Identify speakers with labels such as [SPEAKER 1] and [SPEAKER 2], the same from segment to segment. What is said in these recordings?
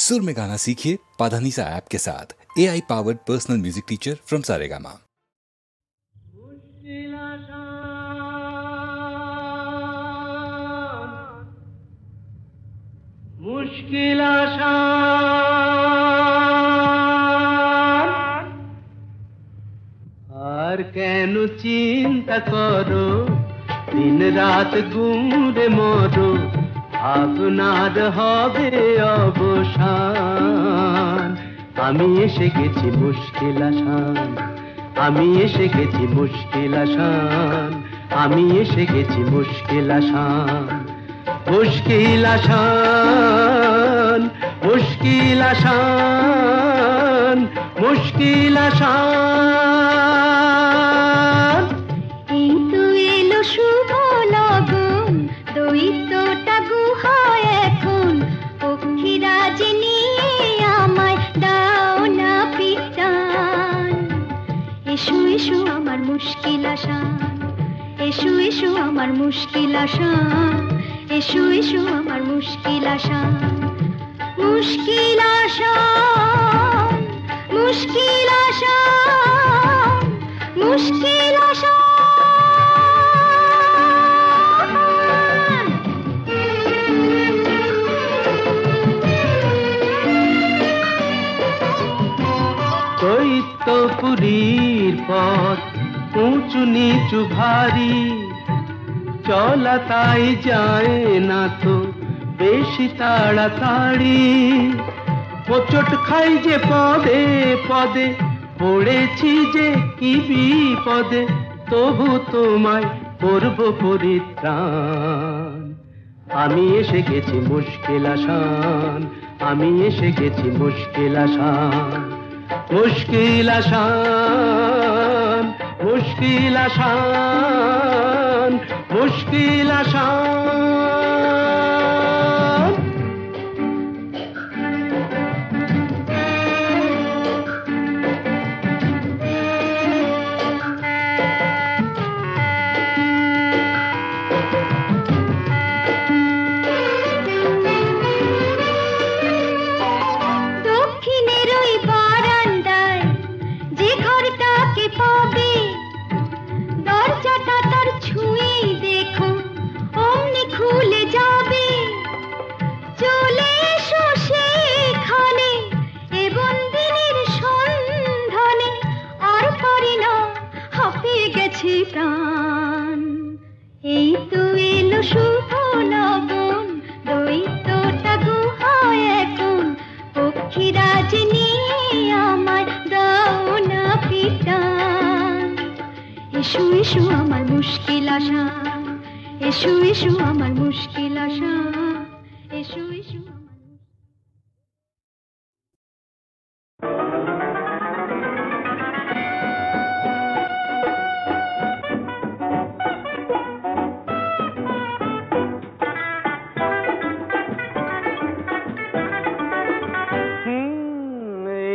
[SPEAKER 1] सुर में गाना सीखिए पाधानीसा ऐप के साथ। AI powered personal music teacher from Saregama.
[SPEAKER 2] मुश्किल आसान আর কেন চিন্তা করো দিন রাত ঘুরে মরো আপনার হবে অবসান আমি এসে গেছি মুশকিল আসান আমি এসে গেছি মুশকিল আসান আমি এসে গেছি মুশকিল আসান মুশকিল আসান মুশকিল আসান মুশকিল আসান
[SPEAKER 3] এই তো এলো শুভ লগন দৈত্যটা গুহায় এখন পক্ষীরাজ নিয়ে আমায় দাও না পিটান এসো এসো আমার মুশকিল আসান এসো এসো আমার মুশকিল আসান এসো এসো আমার মুশকিল আসান মুশকিল আসান মুশকিল আসান মুশকিল আসান
[SPEAKER 2] দৈত্যপুরীর পথ উঁচু নিচু ভারী চলা তাই যায় না তো বেশি তাড়াতাড়ি হোঁচট খাই যে পদে পদে পড়েছি যে কি বিপদে তবু তোমায় করব পরিত্রাণ আমি এসে গেছি মুশকিল আসান আমি এসে গেছি মুশকিল আসান মুশকিল আসান মুশকিল আসান মুশকিল আসান
[SPEAKER 3] দক্ষিণের ওই বারান্দায় যে ঘরটাকে পাবে দরজাটা তার ছুঁয়ে দেখো অমনি খুলে যাবে চলে এসো সেখানে এ বন্দিনীর সন্ধানে আর পারি না হাঁপিয়ে গেছে প্রাণ এই তো এলো শুভ লগন দৈত্যটা গুহায় এখন পক্ষীরাজ নিয়ে আমায় দাও না পিটান এসো এসো আমার মুশকিল আসান এসো এসো আমার মুশকিল আসান এসো এসো আমার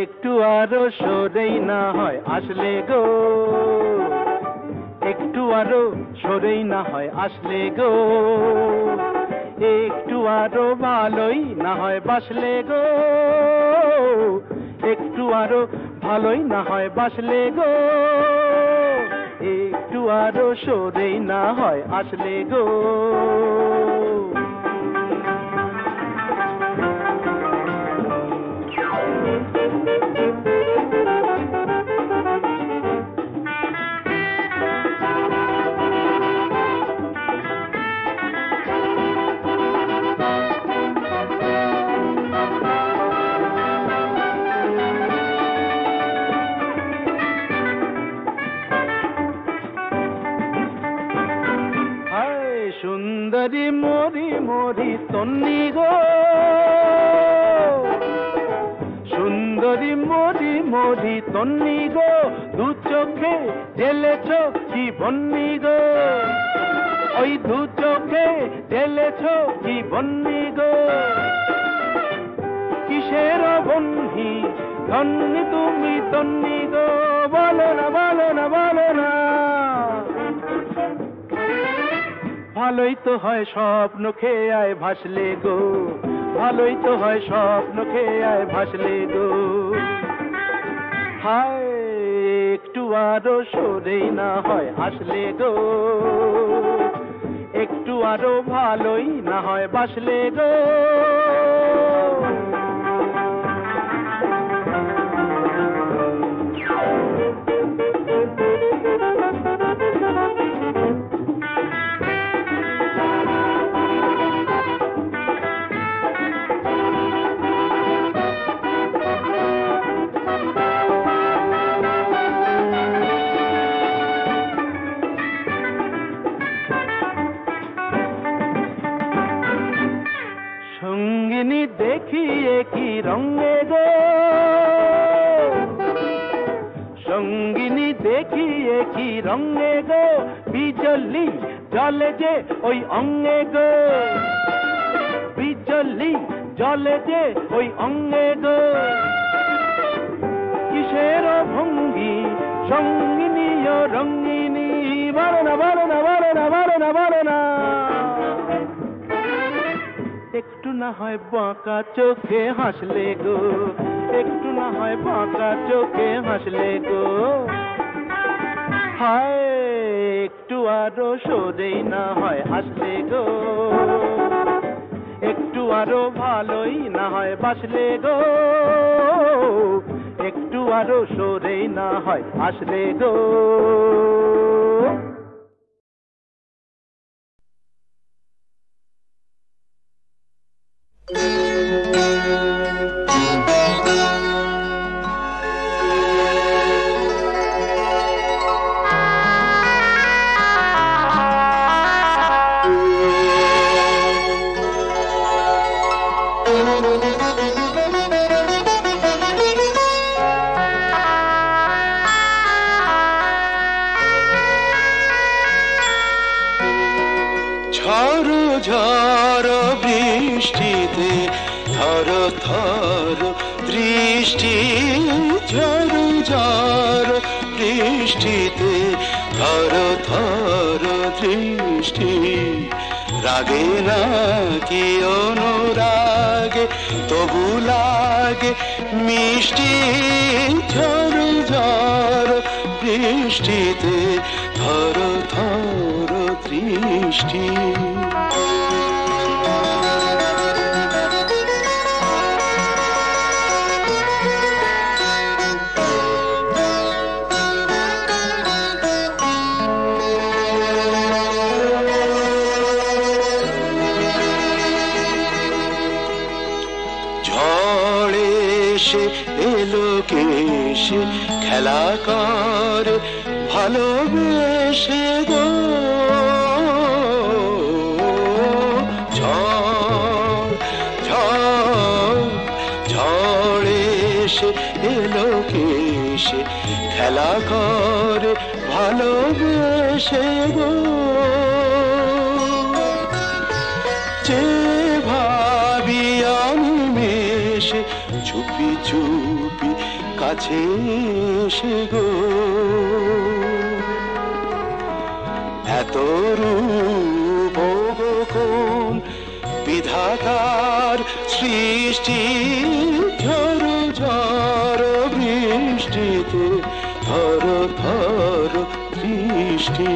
[SPEAKER 2] একটু আরো সরেই না হয় আসলে গো একটু আরো সরেই না হয় আসলে গো একটু আরো ভালোই না হয় বাসলে গো একটু আরো ভালোই না হয় বাসলে গো একটু আরো সরেই না হয় আসলে গো সুন্দরী মরি মরি তন্নি গো সুন্দরী মরি মরি তন্নি গো দু চোখে ঢেলেছ কি বন্নি গো ওই দু চোখে ঢেলেছ কি বন্নি গো কিসের বন্ধি ধন্যি তুমি তন্নি গো বলো না বলো না বলো না ভালোই তো হয় স্বপ্ন খেয়ে আয় ভাসলে গো ভালোই তো হয় স্বপ্ন খেয়ায় ভাসলে গো হায় একটু আরো সরেই না হয় আসলে গো একটু আরো ভালোই না হয় বাসলে গো সঙ্গিনী দেখিয়ে কি রঙে গো সঙ্গিনী দেখিয়ে কি রঙে গো বিজলি জলে যে ওই অঙ্গে গো বিজলি জলে যে ওই অঙ্গে গো কিসের ভঙ্গি সঙ্গিনী ও রঙ্গিনী বলো না বলো না বলো না বলো না বলো না একটু না হয় বাঁকা চোখে হাসলে গো একটু না হয় বাঁকা চোখে হাসলে গো হায় একটু আরো সরেই না হয় আসলে গো একটু আরো ভালোই না হয় বাসলে গো একটু আরো সরেই না হয় আসলে গো
[SPEAKER 4] ঝড় বৃষ্টিতে থর থর দৃষ্টি ঝড় ঝড় বৃষ্টিতে থর থর দৃষ্টি রাগে না কি অনুরাগে তবু লাগে মিষ্টি ঝড় ঝড় বৃষ্টিতে থর থর দৃষ্টি ঝড়ে এসে এলো কেসে খেলা কর ভালোবেসে গো ঝড়ে এসে এলো কেসে খেলা কর ভালোবেসে গো যে ভাবি অনিমেষে চুপি চুপি কাছে এসে গো এত রূপ কোন বিধাতার সৃষ্টি ঝড় ঝড় বৃষ্টিতে থর থর দৃষ্টি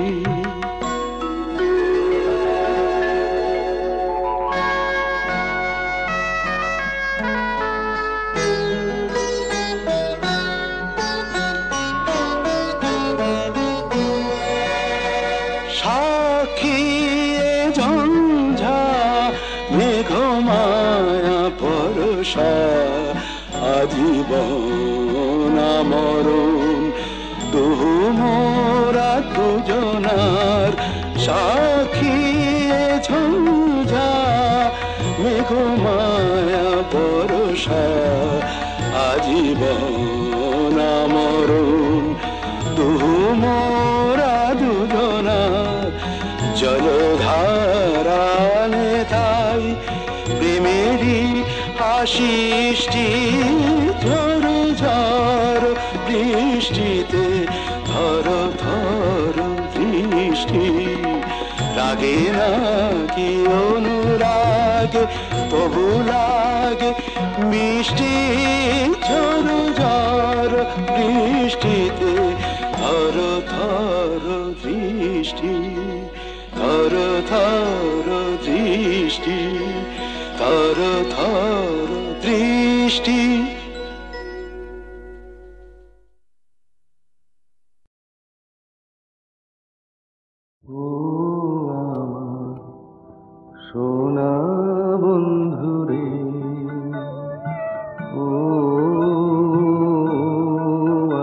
[SPEAKER 4] সাক্ষী ঝঞ্ঝা মেঘমায়া পরশা আজীবন মরণ দুহু মোরা দুজনার সাক্ষী ঝঞ্ঝা মেঘমায়া পরশা আজীবন মরণ দুহু মোরা দুজনার জলধারা নেতাই প্রেমেরই আশিষ্টি ঝড় ঝড় বৃষ্টিতে থর থর দৃষ্টি রাগে না কি অনুরাগে তবু লাগে মিষ্টি ঝড় ঝড় বৃষ্টিতে থর থর দৃষ্টি, থর থর দৃষ্টি, থর থর দৃষ্টি। ও আমার সোনা বন্ধুরে, ও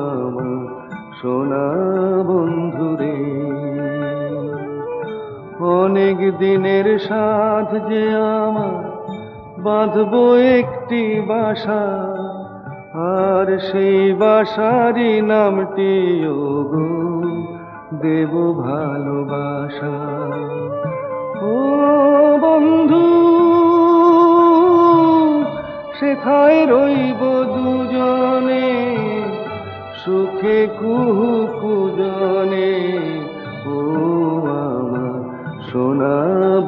[SPEAKER 4] আমার সোনা বন্ধুরে, অনেক দিনের সাথ যে আমার বাঁধবো একটি বাসা, আর সেই বাসারই নামটি ওগো দেব ভালোবাসা। ও বন্ধু সেথায় রইব দুজনে, সুখে কুহু কুজনে। ও আমার সোনা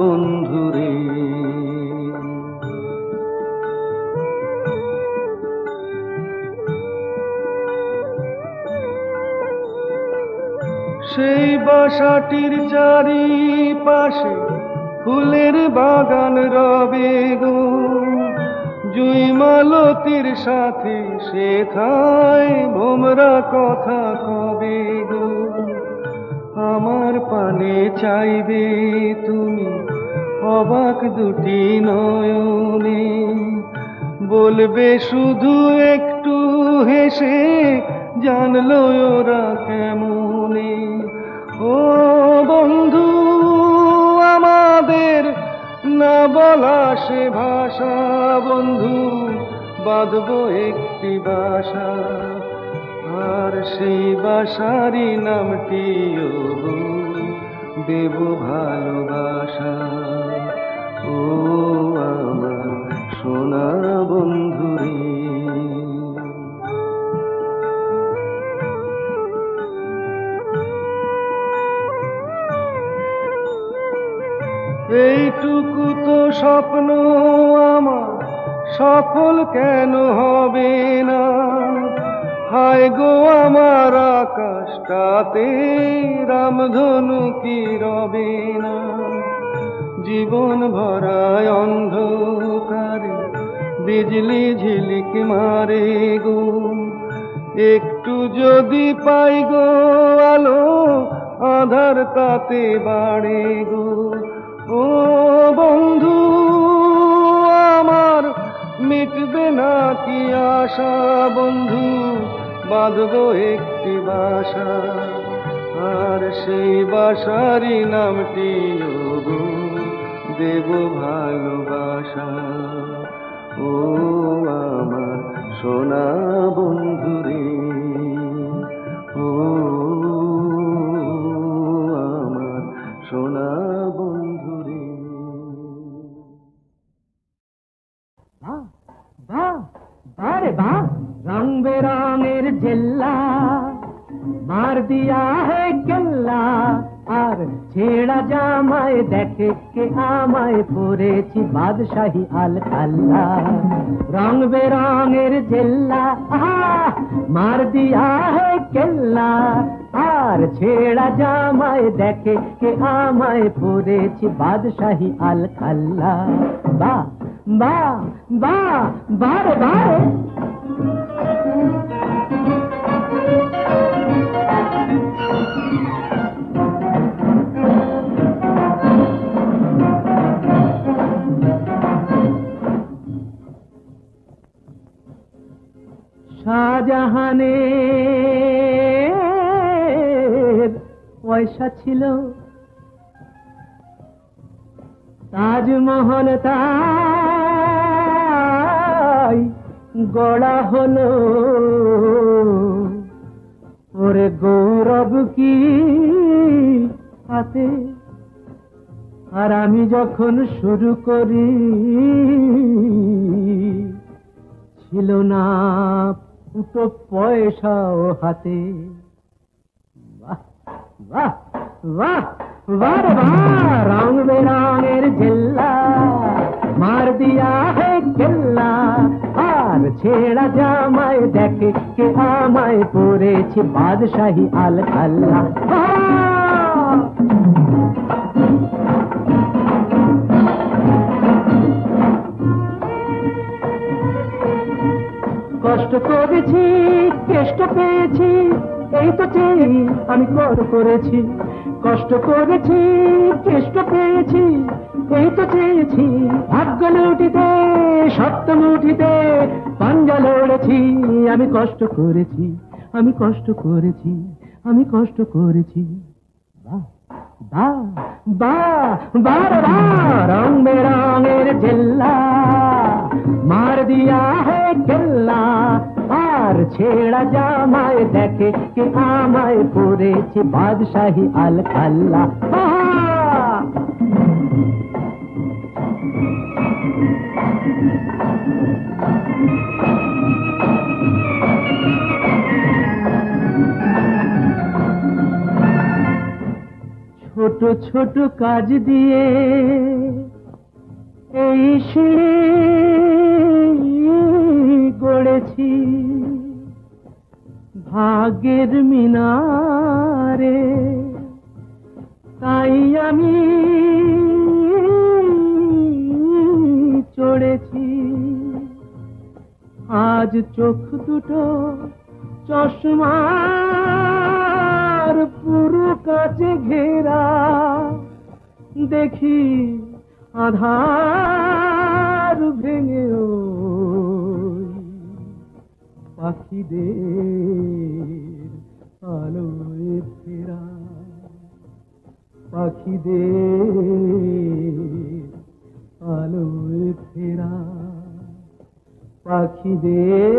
[SPEAKER 4] বন্ধুরে, সেই বাসাটির চারিপাশে ফুলের বাগান রবে গো, জুই মালতীর সাথে সেথায় ভোমরা কথা কবে গো। আমার পানে চাইবে তুমি অবাক দুটি নয়নে, বলবে শুধু একটু হেসে জানলো ওরা কেমনে। ও বন্ধু আমাদের না বলা সে ভাষা, বন্ধু বাঁধবো একটি বাসা, আর সেই বাসারই নামটি ওগো দেব ভালোবাসা। ও আমার সোনা বন্ধুরে, এইটুকু তো স্বপ্ন আমার সফল কেন হবে না, হায় গো আমার আকাশটাতে রামধনু কি রবে না। জীবন ভরায় অন্ধকারে বিজলি ঝিলিক মারে গো, একটু যদি পাই গো আলো আধার তাতে বাড়ে গো। ও বন্ধু আমার মিটবে না কি আশা, বন্ধু বাঁধবো একটি বাসা, আর সেই বাসারই নামটি ওগো দেব ভালোবাসা। ও আমার সোনা বন্ধুরে, ও আমার সোনা বন্ধুরে।
[SPEAKER 5] अरे वाह रंग बेरंगेर जिल्ला मार दिया है केल्ला, আর ছেঁড়া জামায় দেখে কে আমায় পরেছি বাদশাহী আল কাল্লা। রং বেরঙের জেল্লা মার দিয়া হে কেল্লা, আর ছেঁড়া জামায় দেখে কে আমায় পরেছি বাদশাহী আল কাল্লা। বাহ বাহ বাহ বারে বারে শাহজাহানের পয়সা ছিল, তাজমহল তাই গড়া হলো, ওরে গৌরব কি হাতে। আর আমি যখন শুরু করি ছিল না দুটো পয়সাও হাতে। বাহ বাহ বাহ বাহ বাহ রং বেরঙের জেল্লা मार दिया है केल्ला আর ছেঁড়া জামায় দেখে কে আমায় পড়েছি বাদশাহী আল খাল্লা কষ্ট করেছি কেষ্ট পেয়েছি এই তো চেয়ে আমি করেছি কষ্ট করেছি কেষ্ট পেয়েছি এই তো চেয়েছি ভাগ্য লুটিতে সত্য মুঠিতে পাঞ্জা লড়েছি আমি কষ্ট করেছি আমি কষ্ট করেছি আমি কষ্ট করেছি বাহ বাহ বাহ বাহ রং বেরঙের জেল্লা মার দিয়া হে কেল্লা আর ছেঁড়া জামায় দেখে কে আমায় পড়েছি বাদশাহী আল খাল্লা ছোট ছোট কাজ দিয়ে এই গড়েছি ভাগ্যের মিনারে তাই আমি চড়েছি আজ চোখ দুটো চশমার পুরো কাছে ঘেরা দেখি আধার ভেঙে পাখিদের আলোয় ফেরা পাখিদের আলোয় ফেরা পাখিদের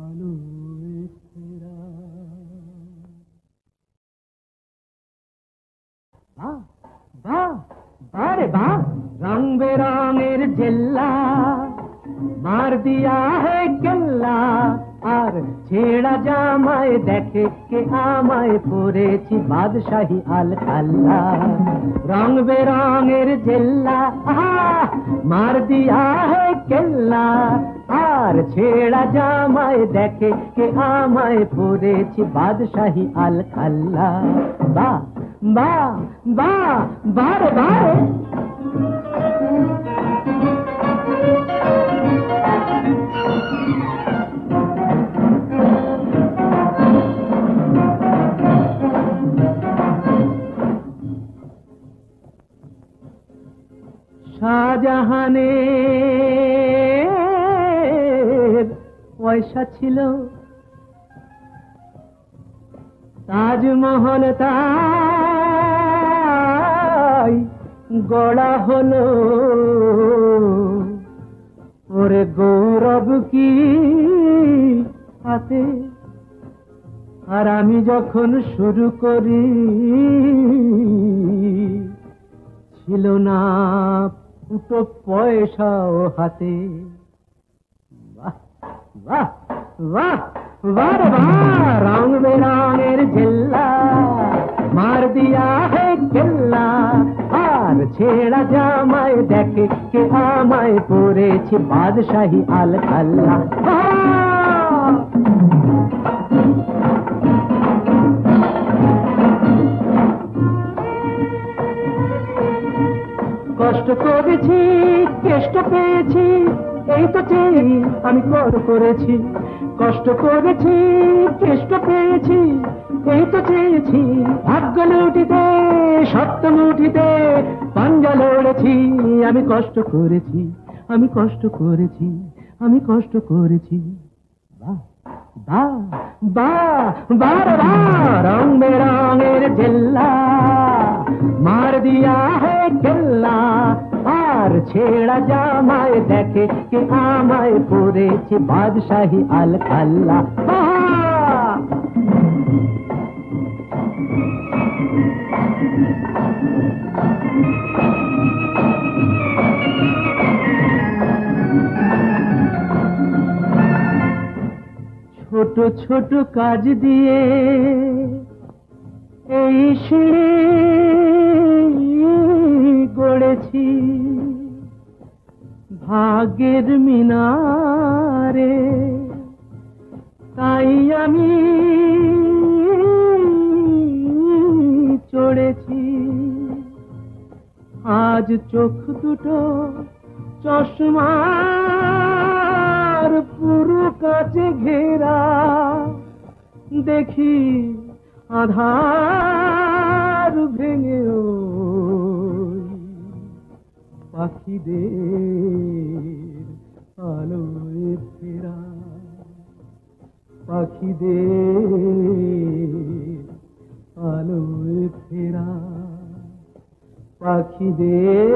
[SPEAKER 5] আলোয় ফেরা বাহ বাহ বারে বাহ রং বেরঙের জেল্লা মার দিয়া হে কেল্লা আর ছেঁড়া জামায় দেখে কে আমায় পড়েছি বাদশাহী আল খাল্লা রং বেরঙের জেল্লা মার দিয়া হে কেল্লা আর ছেঁড়া জামায় দেখে কে আমায় পড়েছি বাদশাহী আল খাল্লা বাহ বাহ বাহ বারে বারে শাহজাহানের পয়সা ছিল তাজমহল তাই গড়া হলো ওরে গৌরব কি হাতে আর আমি যখন শুরু করি ছিল না ফুটো পয়সাও হাতে বাহ বাহ বাহ বাহ বাহ রং বেরঙের জেল্লা মার দিয়া হে কেল্লা আর ছেঁড়া জামায় দেখে কে আমায় পড়েছি বাদশাহী আল খাল্লা কষ্ট করেছি কেষ্ট পেয়েছি এই তো চেয়ে আমি করেছি কষ্ট করেছি কেষ্ট পেয়েছি এই তো চেয়েছি ভাগ্য লুটিতে সত্য মুঠিতে পাঞ্জা লড়েছি আমি কষ্ট করেছি আমি কষ্ট করেছি আমি কষ্ট করেছি বাহ বাহ বাহ বাহ বাহ রং বেরঙের জেল্লা মার দিয়া হে কেল্লা আর ছেঁড়া জামায় দেখে কে আমায় পড়েছি বাদশাহী আল খাল্লা ছোট ছোট কাজ দিয়ে এই সিঁড়ি গড়েছি ভাগ্যের মিনারে, তাই আমি চড়েছি। আজ চোখ দুটো চশমার পুরো কাছে ঘেরা, দেখি আধার ভেঙে পাখিদের আলোয় ফেরা, পাখিদের আলোয় ফেরা, পাখিদের